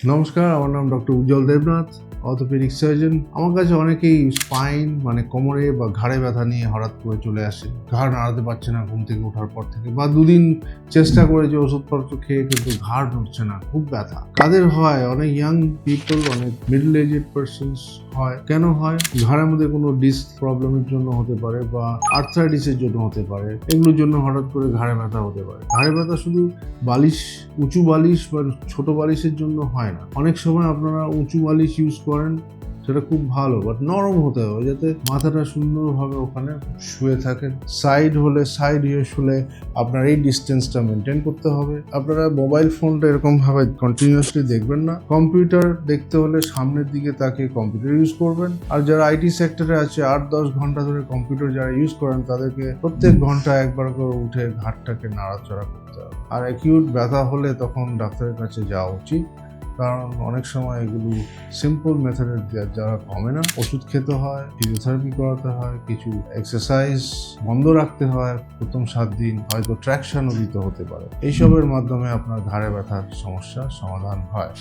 নমস্কার, আমার নাম ডক্টর উজ্জ্বল দেবনাথ, অর্থোপেডিক সার্জন। আমার কাছে অনেকেই স্পাইন মানে কোমরে বা ঘাড়ে ব্যথা নিয়ে হঠাৎ করে চলে আসে। ঘাড় নাড়াতে পারছে না ঘুম থেকে ওঠার পর থেকে, বা দুদিন চেষ্টা করেছে ওষুধপত্র খেয়ে কিন্তু ঘাড় নড়ছে না, খুব ব্যথা। কাদের হয়? অনেক ইয়াং পিপল, অনেক মিডল এজেড পারসনস হয়। কেন হয়? ঘাড়ের মধ্যে কোনো ডিস্ক প্রবলেমের জন্য হতে পারে বা আর্থ্রাইটিসের জন্য হতে পারে। এগুলোর জন্য হঠাৎ করে ঘাড়ে ব্যথা হতে পারে। ঘাড়ে ব্যথা শুধু বালিশ, উঁচু বালিশ বা ছোট বালিশের জন্য হয় না। অনেক সময় আপনারা উঁচু বালিশ ইউজ করেন, সেটা খুব ভালো, বাট নরম হতে হবে যাতে মাথাটা সুন্দরভাবে ওখানে শুয়ে থাকেন। সাইড হলে সাইড হয়ে শুলে আপনার এই ডিস্টেন্সটা মেনটেন করতে হবে। আপনারা মোবাইল ফোনটা এরকমভাবে কন্টিনিউয়াসলি দেখবেন না। কম্পিউটার দেখতে হলে সামনের দিকে তাকিয়ে কম্পিউটার ইউজ করবেন। আর যারা আইটি সেক্টরে আছে 8-10 ঘন্টা ধরে কম্পিউটার যারা ইউজ করেন, তাদেরকে প্রত্যেক ঘন্টা একবার করে উঠে ঘাটটাকে নাড়াচড়া করতে হবে। আর অ্যাকিউট ব্যথা হলে তখন ডাক্তারের কাছে যাওয়া উচিত, কারণ অনেক সময় এগুলো সিম্পল মেথডের যারা কমে না। ওষুধ খেতে হয়, ফিজিওথেরাপি করাতে হয়, কিছু এক্সারসাইজ বন্ধ রাখতে হয় প্রথম 7 দিন, হয়তো ট্র্যাকশনও দিতে হতে পারে। এইসবের মাধ্যমে আপনার ঘাড়ে ব্যথার সমস্যার সমাধান হয়।